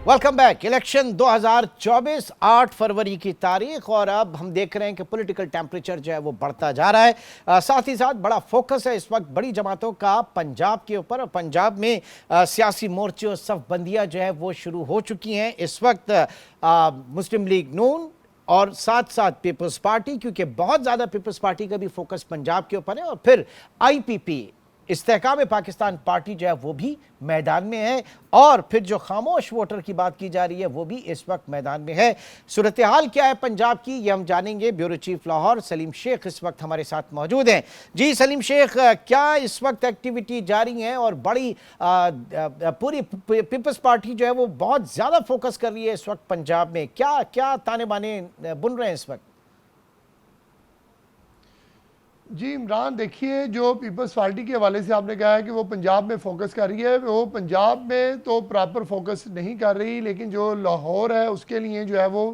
Welcome back. Election 2024 8 फरवरी की तारीख और अब हम देख रहे हैं कि पॉलिटिकल टेम्परेचर जो है वो बढ़ता जा रहा है। साथ ही साथ बड़ा फोकस है इस वक्त बड़ी जमातों का पंजाब के ऊपर और पंजाब में सियासी मोर्चे और सफबंदियां जो है वो शुरू हो चुकी हैं। इस वक्त मुस्लिम लीग नून और साथ साथ पीपल्स पार्टी, क्योंकि बहुत ज़्यादा पीपल्स पार्टी का भी फोकस पंजाब के ऊपर है, और फिर IPP इस्तेहकाम पाकिस्तान पार्टी जो है वो भी मैदान में है, और फिर जो खामोश वोटर की बात की जा रही है वो भी इस वक्त मैदान में है। सूरत हाल क्या है पंजाब की, ये हम जानेंगे। ब्यूरो चीफ लाहौर सलीम शेख इस वक्त हमारे साथ मौजूद हैं। जी सलीम शेख, क्या इस वक्त एक्टिविटी जारी है और बड़ी पूरी पीपल्स पार्टी जो है वो बहुत ज़्यादा फोकस कर रही है इस वक्त पंजाब में, क्या क्या ताने बाने बुन रहे हैं इस वक्त? जी इमरान, देखिए जो पीपल्स पार्टी के हवाले से आपने कहा है कि वो पंजाब में फोकस कर रही है, वो पंजाब में तो प्रॉपर फोकस नहीं कर रही, लेकिन जो लाहौर है उसके लिए जो है वो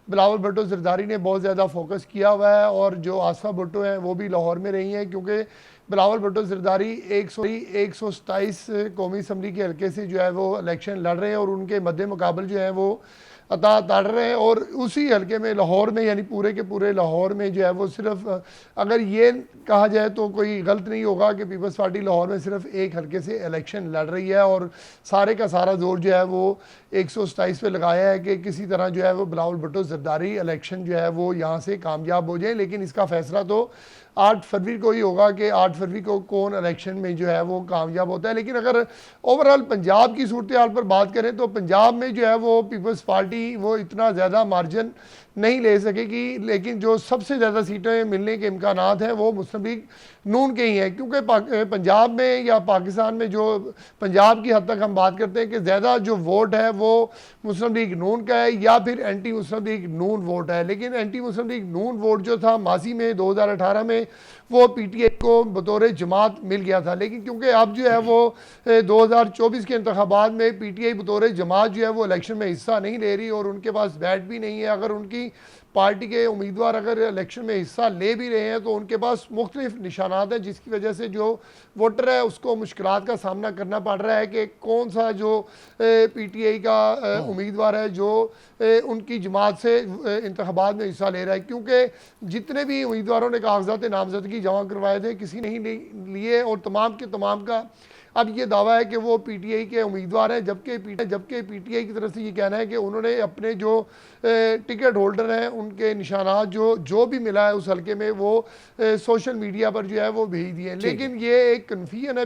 बिलावल भुट्टो जरदारी ने बहुत ज़्यादा फोकस किया हुआ है, और जो आसफा भुट्टो हैं वो भी लाहौर में रही हैं, क्योंकि बिलावल भुट्टो जरदारी 127 कौमी असम्बली के हल्के से जो है वो इलेक्शन लड़ रहे हैं, और उनके मद्दे मुकाबल जो है वो अता तड़ रहे हैं। और उसी हल्के में लाहौर में, यानी पूरे के पूरे लाहौर में जो है वो सिर्फ, अगर ये कहा जाए तो कोई गलत नहीं होगा कि पीपल्स पार्टी लाहौर में सिर्फ एक हल्के से इलेक्शन लड़ रही है, और सारे का सारा जोर जो है वो 127 पे लगाया है कि किसी तरह जो है वो बिलावल भुट्टो जरदारी इलेक्शन जो है वो यहाँ से कामयाब हो जाए। लेकिन इसका फैसला तो 8 फरवरी को ही होगा कि 8 फरवरी को कौन इलेक्शन में जो है वो कामयाब होता है। लेकिन अगर ओवरऑल पंजाब की सूरत हाल पर बात करें तो पंजाब में जो है वो पीपल्स पार्टी वो इतना ज़्यादा मार्जिन नहीं ले सकेगी, लेकिन जो सबसे ज़्यादा सीटें मिलने के इम्कानात हैं वो मुस्लिम लीग नून के ही हैं, क्योंकि पंजाब में या पाकिस्तान में जो पंजाब की हद तक हम बात करते हैं कि ज़्यादा जो वोट है वो मुस्लिम लीग नून का है या फिर एंटी मुस्लिम लीग नून वोट है। लेकिन एंटी मुस्लिम लीग नून वोट जो था माजी में 2018 में वो PTI को बतौर जमात मिल गया था, लेकिन क्योंकि अब जो है वो 2024 के इंतखाबात में PTI बतौर जमात जो है वो इलेक्शन में हिस्सा नहीं ले रही, और उनके पास बैट भी नहीं है। अगर उनकी पार्टी के उम्मीदवार अगर इलेक्शन में हिस्सा ले भी रहे हैं तो उनके पास मुख्तलिफ निशानात हैं, जिसकी वजह से जो वोटर है उसको मुश्किलात का सामना करना पड़ रहा है कि कौन सा जो PTI का उम्मीदवार है जो उनकी जमात से इंतखाबात में हिस्सा ले रहा है, क्योंकि जितने भी उम्मीदवारों ने कागजात नामजदगी जमा करवाए थे किसी नहीं लिए, और तमाम के तमाम का अब ये दावा है कि वो PTI के उम्मीदवार हैं, जबकि PTI की तरफ से ये कहना है कि उन्होंने अपने जो टिकट होल्डर हैं उनके निशानात जो भी मिला है उस हल्के में वो सोशल मीडिया पर जो है वो भेज दिए। लेकिन ये एक कन्फ्यूजन है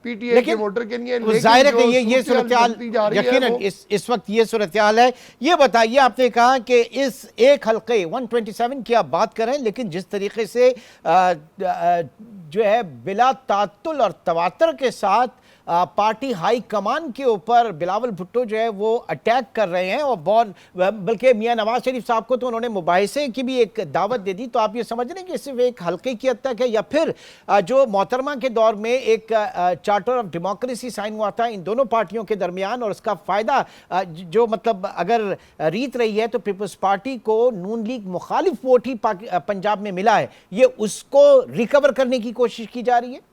PTI के वोटर के लिए। जाहिर है कि ये सूरत हाल यकीनन इस वक्त ये सूरत हाल है। ये बताइए, आपने कहा कि इस एक हल्के 127 की आप बात करें, लेकिन जिस तरीके से जो है बिला तातुल और तवातर के साथ पार्टी हाई कमान के ऊपर बिलावल भुट्टो जो है वो अटैक कर रहे हैं, और बहुत बल्कि मियां नवाज शरीफ साहब को तो उन्होंने मुबाहिसे की भी एक दावत दे दी। तो आप ये समझ रहे हैं कि सिर्फ एक हल्के की हद तक है, या फिर जो मोहतरमा के दौर में एक चार्टर ऑफ डेमोक्रेसी साइन हुआ था इन दोनों पार्टियों के दरमियान, और उसका फायदा जो मतलब अगर रीत रही है तो पीपल्स पार्टी को नून लीग मुखालिफ वोट ही पंजाब में मिला है, ये उसको रिकवर करने की कोशिश की जा रही है?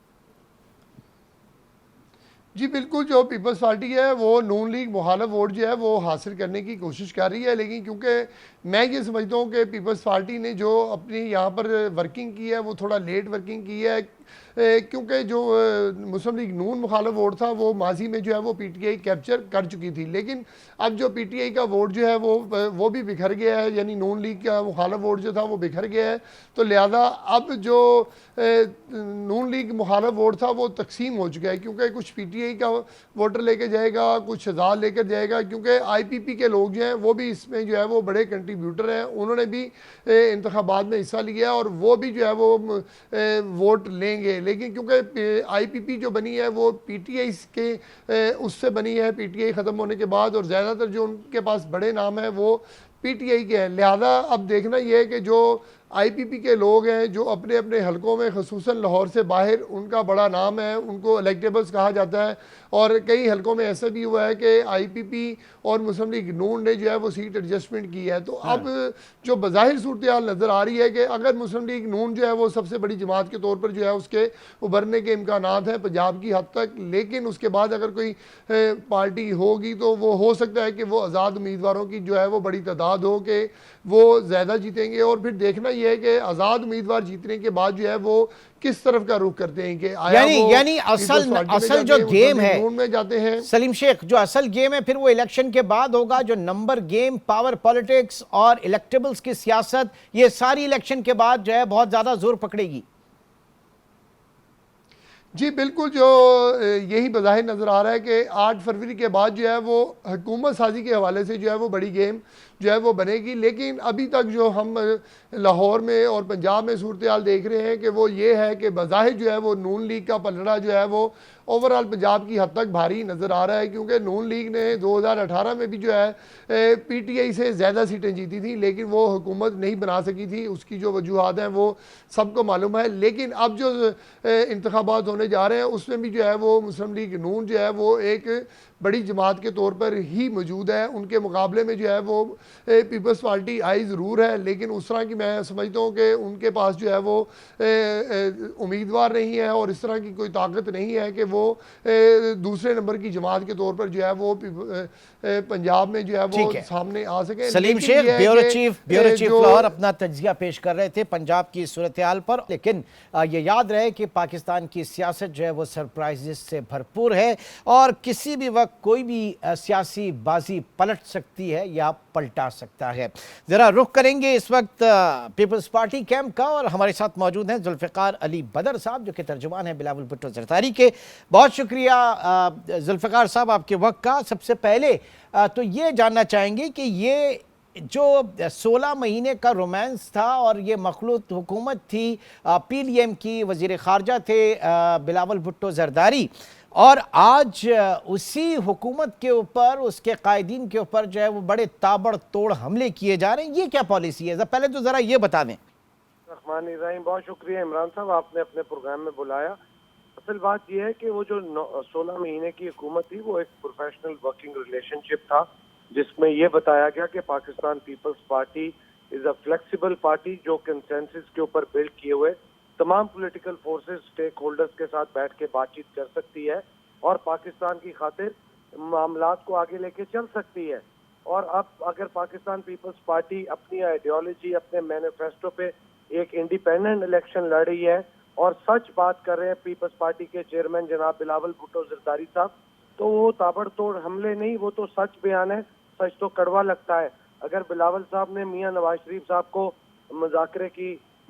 जी बिल्कुल, जो पीपल्स पार्टी है वो नून लीग मुखालिफ वोट जो है वो हासिल करने की कोशिश कर रही है, लेकिन क्योंकि मैं ये समझता हूँ कि पीपल्स पार्टी ने जो अपनी यहाँ पर वर्किंग की है वो थोड़ा लेट वर्किंग की है, क्योंकि जो मुस्लिम लीग नून मुखालिफ वोट था वो माजी में जो है वो PTI कैप्चर कर चुकी थी, लेकिन अब जो PTI का वोट जो है वो भी बिखर गया है, यानी नून लीग का मुखालिफ वोट जो था वो बिखर गया है। तो लिहाजा अब जो नून लीग मुखालिफ वोट था वो तकसीम हो चुका है, क्योंकि कुछ PTI का वोटर लेके जाएगा, कुछ शहजाद लेकर जाएगा, क्योंकि IPP के लोग जो हैं वो भी इसमें जो है वो बड़े कंट्रीब्यूटर हैं, उन्होंने भी इंतखाबात में हिस्सा लिया और वो भी जो है वो वोट लेंगे। लेकिन क्योंकि IPP जो बनी है वो PTI के उससे बनी है, PTI ख़त्म होने के बाद, और ज़्यादातर जो उनके पास बड़े नाम हैं वो PTI के हैं। लिहाजा अब देखना ये है कि जो आईपीपी के लोग हैं जो अपने अपने हलकों में खसूसन लाहौर से बाहर उनका बड़ा नाम है, उनको इलेक्टेबल्स कहा जाता है। और कई हलकों में ऐसा भी हुआ है कि आईपीपी और मुस्लिम लीग नून ने जो है वो सीट एडजस्टमेंट की है। तो अब जो बज़ाहिर सूरत हाल नज़र आ रही है कि अगर मुस्लिम लीग नून जो है वो सबसे बड़ी जमात के तौर पर जो है उसके उभरने के इम्कानात हैं पंजाब की हद तक, लेकिन उसके बाद अगर कोई पार्टी होगी तो वो हो सकता है कि वो आज़ाद उम्मीदवारों की जो है वो बड़ी तादाद हो कि वो ज़्यादा जीतेंगे। और फिर देखना ये है कि आज़ाद उम्मीदवार जीतने के बाद जो है वो किस तरफ का रुख करते हैं कि आया वो यानी असल जो गेम है में जाते हैं। सलीम शेख, जो असल गेम है फिर वो इलेक्शन के बाद होगा। जो नंबर गेम, पावर पॉलिटिक्स और इलेक्टेबल्स की सियासत, ये सारी इलेक्शन के बाद जो है बहुत ज्यादा जोर पकड़ेगी। जी बिल्कुल, जो यही बज़ाहिर नज़र आ रहा है कि 8 फरवरी के बाद जो है वो हुकूमत साजी के हवाले से जो है वो बड़ी गेम जो है वो बनेगी। लेकिन अभी तक जो हम लाहौर में और पंजाब में सूरत हाल देख रहे हैं कि वो ये है कि बज़ाहिर जो है वो नून लीग का पलड़ा जो है वो ओवरऑल पंजाब की हद तक भारी नज़र आ रहा है, क्योंकि नून लीग ने 2018 में भी जो है पीटीआई से ज़्यादा सीटें जीती थी, लेकिन वो हुकूमत नहीं बना सकी थी। उसकी जो वजूहात हैं वो सबको मालूम है। लेकिन अब जो इंतखाबात होने जा रहे हैं उसमें भी जो है वो मुस्लिम लीग नून जो है वो एक बड़ी जमात के तौर पर ही मौजूद है। उनके मुकाबले में जो है वो पीपल्स पार्टी आई ज़रूर है, लेकिन उस तरह की मैं समझता हूँ कि उनके पास जो है वो उम्मीदवार नहीं है और इस तरह की कोई ताकत नहीं है कि वो दूसरे नंबर की जमात के तौर पर जो है वो पंजाब में जो है वो सामने आ सके। सलीम शेख, ब्यूरो चीफ लाहौर, अपना तज्जिया पेश कर रहे थे पंजाब की सूरत हाल पर। लेकिन ये याद रहे कि पाकिस्तान की सियासत जो है वो सरप्राइजेस से भरपूर है और किसी भी वक्त कोई भी सियासी बाजी पलट सकती है या पलटा सकता है। जरा रुख करेंगे इस वक्त पीपल्स पार्टी कैंप का, और हमारे साथ मौजूद हैं जुल्फ़िकार अली बदर साहब जो कि तर्जुमान हैं बिलावल भुट्टो ज़रदारी के। बहुत शुक्रिया जुल्फ़िकार साहब आपके वक्त का। सबसे पहले तो ये जानना चाहेंगे कि ये जो 16 महीने का रोमांस था और ये मखलूत हुकूमत थी, पीडीएम की, वज़ीर ख़ारजा थे बिलावल भुट्टो ज़रदारी, और आज उसी हुकूमत के ऊपर, उसके कायदीन के ऊपर जो है वो बड़े ताबड़तोड़ हमले किए जा रहे हैं। ये क्या पॉलिसी है? पहले तो ज़रा ये बता दें। रहमान, बहुत शुक्रिया इमरान साहब, आपने अपने प्रोग्राम में बुलाया। असल बात यह है कि वो जो 16 महीने की हुकूमत थी वो एक प्रोफेशनल वर्किंग रिलेशनशिप था, जिसमें यह बताया गया कि Pakistan Peoples Party is a flexible party जो कंसेंसस के ऊपर बिल्ड किए हुए तमाम पॉलिटिकल फोर्सेस, स्टेक होल्डर्स के साथ बैठ के बातचीत कर सकती है और पाकिस्तान की खातिर मामलात को आगे लेके चल सकती है। और अब अगर पाकिस्तान पीपल्स पार्टी अपनी आइडियोलॉजी, अपने मैनिफेस्टो पे एक इंडिपेंडेंट इलेक्शन लड़ रही है और सच बात कर रहे हैं पीपल्स पार्टी के चेयरमैन जनाब बिलावल भुट्टो ज़रदारी साहब, तो वो ताबड़तोड़ हमले नहीं, वो तो सच बयान है। सच तो कड़वा लगता है। अगर बिलावल साहब ने मियां नवाज शरीफ साहब को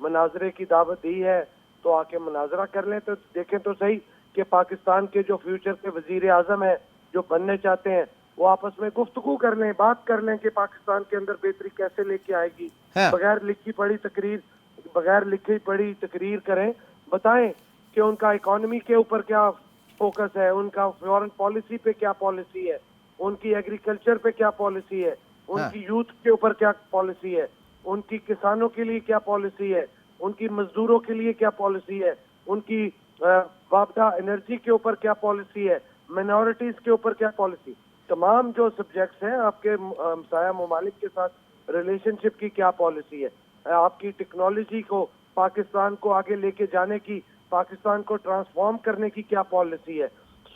मनाजरे की दावत दी है तो आके मनाजरा कर लें, तो देखें तो सही कि पाकिस्तान के जो फ्यूचर के वजीर आजम है, जो बनने चाहते हैं, वो आपस में गुफ्तगू कर लें, बात कर लें कि पाकिस्तान के अंदर बेहतरी कैसे लेके आएगी। बगैर लिखी पढ़ी तकरीर करें, बताएं कि उनका इकोनॉमी के ऊपर क्या फोकस है, उनका फॉरेन पॉलिसी पे क्या पॉलिसी है, उनकी एग्रीकल्चर पे क्या पॉलिसी है, उनकी यूथ के ऊपर क्या पॉलिसी है, उनकी किसानों के लिए क्या पॉलिसी है, उनकी मजदूरों के लिए क्या पॉलिसी है, उनकी वापदा एनर्जी के ऊपर क्या पॉलिसी है, माइनॉरिटीज के ऊपर क्या पॉलिसी। तमाम जो सब्जेक्ट्स हैं, आपके हमसाया ममालिक के साथ रिलेशनशिप की क्या पॉलिसी है, आपकी टेक्नोलॉजी को, पाकिस्तान को आगे लेके जाने की, पाकिस्तान को ट्रांसफॉर्म करने की क्या पॉलिसी है,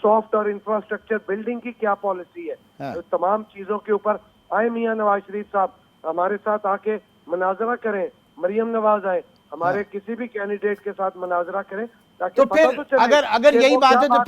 सॉफ्ट और इंफ्रास्ट्रक्चर बिल्डिंग की क्या पॉलिसी है। तो तमाम चीजों के ऊपर आए मियां नवाज शरीफ साहब, हमारे साथ आके मनाजरा करें, मरियम नवाज आए, हमारे किसी भी कैंडिडेट के साथ मनाजरा करें, ताकि तो फिर अगर यही बात है तो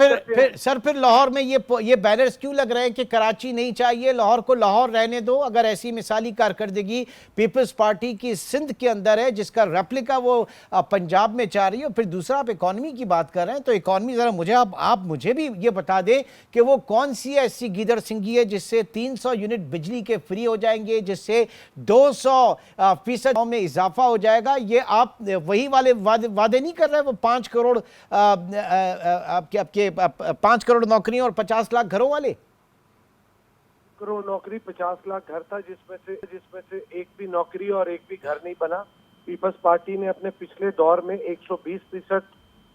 फिर लाहौर में ये बैनर्स क्यों लग रहे हैं कि कराची नहीं चाहिए, लाहौर को लाहौर रहने दो? अगर ऐसी मिसाली कारकर्दगी पीपल्स पार्टी की सिंध के अंदर है जिसका रेप्लिका वो पंजाब में चाह रही है, फिर दूसरा आप इकॉनमी की बात कर रहे हैं, तो इकॉनमी जरा मुझे आप मुझे भी ये बता दें कि वो कौन सी ऐसी गीदड़ सिंगी है जिससे 300 यूनिट बिजली के फ्री हो जाएंगे, जिससे 200% में इजाफा हो जाएगा। ये आप वही वाले वादे नहीं कर रहे? वो 5 करोड़ आपके 5 करोड़ नौकरियां और 50 लाख घरों वाले। करोड़ नौकरी, 50 लाख घर था, जिसमें से एक भी नौकरी और एक भी घर नहीं बना। पीपल्स पार्टी ने अपने पिछले दौर में 120%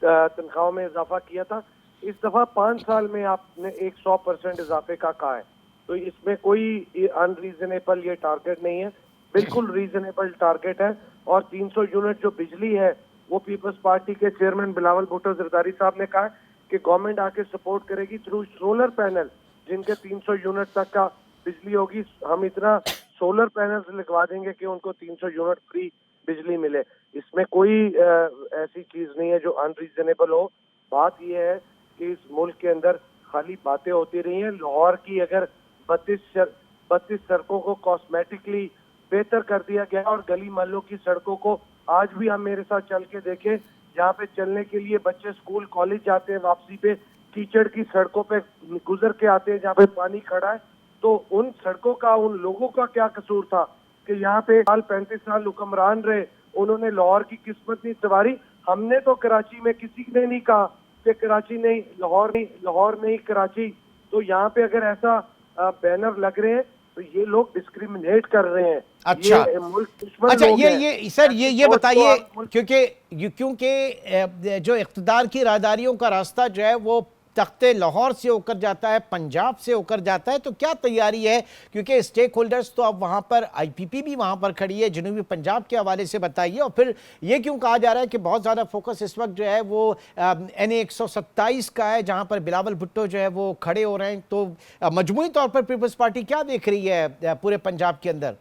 तनख्वाहों में इजाफा किया था। इस दफा 5 साल में आपने 100% इजाफे का कहा है, तो इसमें कोई अनरीजनेबल ये टारगेट नहीं है, बिल्कुल रीजनेबल टारगेट है। और 300 यूनिट जो बिजली है वो पीपल्स पार्टी के चेयरमैन बिलावल भुट्टो जरदारी साहब ने कहा कि गवर्नमेंट आके सपोर्ट करेगी थ्रू सोलर पैनल, जिनके 300 यूनिट तक का बिजली होगी। हम इतना सोलर पैनल्स लगवा देंगे कि उनको 300 यूनिट फ्री बिजली मिले। इसमें कोई ऐसी चीज नहीं है जो अनरीजनेबल हो। बात यह है कि इस मुल्क के अंदर खाली बातें होती रही हैं। लाहौर की अगर 32 सड़कों को कॉस्मेटिकली बेहतर कर दिया गया और गली मोहल्लों की सड़कों को आज भी हम मेरे साथ चल के देखें, जहाँ पे चलने के लिए बच्चे स्कूल कॉलेज जाते हैं, वापसी पे कीचड़ की सड़कों पे गुजर के आते हैं जहाँ पे पानी खड़ा है, तो उन सड़कों का उन लोगों का क्या कसूर था कि यहाँ पे 35 साल हुक्मरान रहे, उन्होंने लाहौर की किस्मत नहीं संवारी। हमने तो कराची में किसी ने नहीं कहा कि कराची नहीं लाहौर नहीं कराची। तो यहाँ पे अगर ऐसा बैनर लग रहे हैं तो ये लोग डिस्क्रिमिनेट कर रहे हैं। अच्छा, ये मुल्क दुश्मन अच्छा, लोग हैं। ये सर ये तो बताइए, मुल्क- क्योंकि जो इख्तिदार की राहदारियों का रास्ता जो है वो तख्ते लाहौर से होकर जाता है, पंजाब से होकर जाता है, तो क्या तैयारी है? क्योंकि स्टेक होल्डर्स तो अब वहाँ पर आईपीपी भी वहाँ पर खड़ी है, जनूबी पंजाब के हवाले से बताइए। और फिर ये क्यों कहा जा रहा है कि बहुत ज़्यादा फोकस इस वक्त जो है वो NA 127 का है, जहाँ पर बिलावल भुट्टो जो है वो खड़े हो रहे हैं। तो मजमूई तौर पर पीपल्स पार्टी क्या देख रही है पूरे पंजाब के अंदर?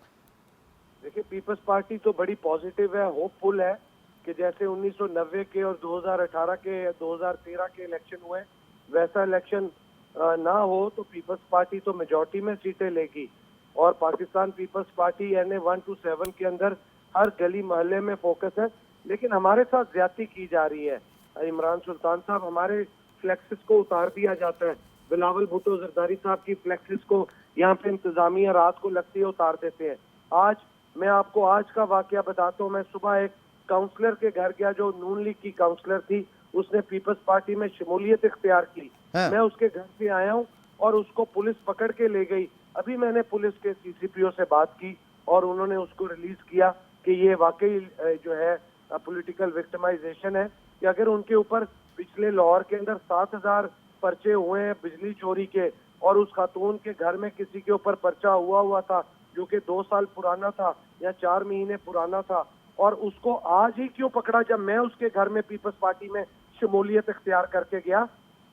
देखिए, पीपल्स पार्टी तो बड़ी पॉजिटिव है, होपफुल है कि जैसे 1990 के और 2018 के 2013 के इलेक्शन हुए वैसा इलेक्शन ना हो तो पीपल्स पार्टी तो मेजॉरिटी में सीटें लेगी। और Pakistan Peoples Party NA 1 to 7 के अंदर हर गली मोहल्ले में फोकस है। लेकिन हमारे साथ ज्यादती की जा रही है। इमरान सुल्तान साहब, हमारे फ्लेक्सिस को उतार दिया जाता है। बिलावल भुट्टो जरदारी साहब की फ्लेक्सिस को यहाँ पे इंतजामिया रात को लगती है उतार देते हैं। आज मैं आपको आज का वाकया बताता हूँ। मैं सुबह एक काउंसलर के घर गया जो नून लीग की काउंसलर थी, उसने पीपल्स पार्टी में शमूलियत इख्तियार की। मैं उसके घर से आया हूँ और उसको पुलिस पकड़ के ले गई। अभी मैंने पुलिस के CCPO से बात की और उन्होंने उसको रिलीज किया कि ये वाकई जो है पॉलिटिकल विक्टिमाइजेशन है कि अगर उनके ऊपर पिछले लाहौर के अंदर 7000 पर्चे हुए हैं बिजली चोरी के और उस खातून के घर में किसी के ऊपर पर्चा हुआ था जो कि 2 साल पुराना था या 4 महीने पुराना था, और उसको आज ही क्यों पकड़ा जब मैं उसके घर में पीपल्स पार्टी में शमूलियत इख्तियार करके गया?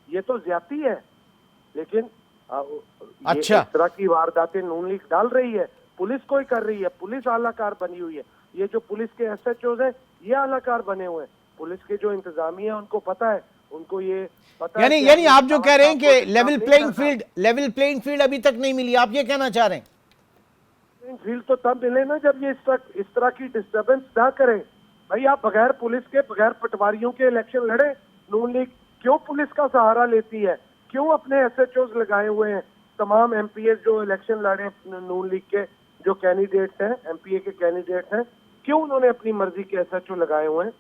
ये तो ज्यादती है। लेकिन अच्छा, इस तरह की वारदातें नून लीग डाल रही है, पुलिस कोई कर रही है। पुलिस आलाकार बनी हुई है। ये जो पुलिस के SHOs है ये आलाकार बने हुए हैं। पुलिस के जो इंतजामिया है उनको पता है, उनको ये पता है। यानी आप जो कह रहे हैं कि लेवल प्लेइंग फील्ड अभी तक नहीं मिली, आप ये कहना चाह रहे हैं? फील्ड तो तब मिले ना जब ये इस तरह की डिस्टर्बेंस ना करें। भाई, आप बगैर पुलिस के, बगैर पटवारियों के इलेक्शन लड़े। नून लीग क्यों पुलिस का सहारा लेती है? क्यों अपने SHOs लगाए हुए हैं? तमाम MPs जो इलेक्शन लड़े नून लीग के जो कैंडिडेट्स हैं, MPA के कैंडिडेट्स हैं, क्यों उन्होंने अपनी मर्जी के SHO लगाए हुए हैं?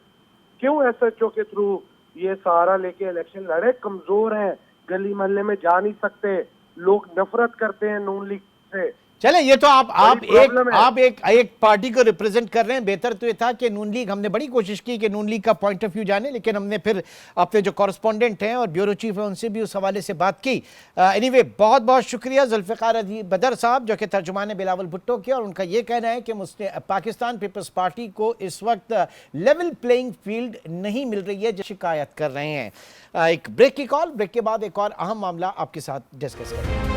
क्यों SHO के थ्रू ये सहारा लेके इलेक्शन लड़े? कमजोर हैं, गली मोहल्ले में जा नहीं सकते, लोग नफरत करते हैं नून लीग से। चले, ये तो आप एक पार्टी को रिप्रेजेंट कर रहे हैं। बेहतर तो ये था कि नून लीग, हमने बड़ी कोशिश की कि नून लीग का पॉइंट ऑफ व्यू जाने, लेकिन हमने फिर अपने जो कॉरेस्पॉन्डेंट हैं और ब्यूरो चीफ है उनसे भी उस हवाले से बात की। एनीवे, बहुत बहुत शुक्रिया जुल्फ़िकार अली बदर साहब जो कि तर्जुमान बिलावल भुट्टो के, और उनका ये कहना है कि पाकिस्तान पीपल्स पार्टी को इस वक्त लेवल प्लेइंग फील्ड नहीं मिल रही है, जो शिकायत कर रहे हैं। एक ब्रेक की कॉल, ब्रेक के बाद एक और अहम मामला आपके साथ डिस्कस करेंगे।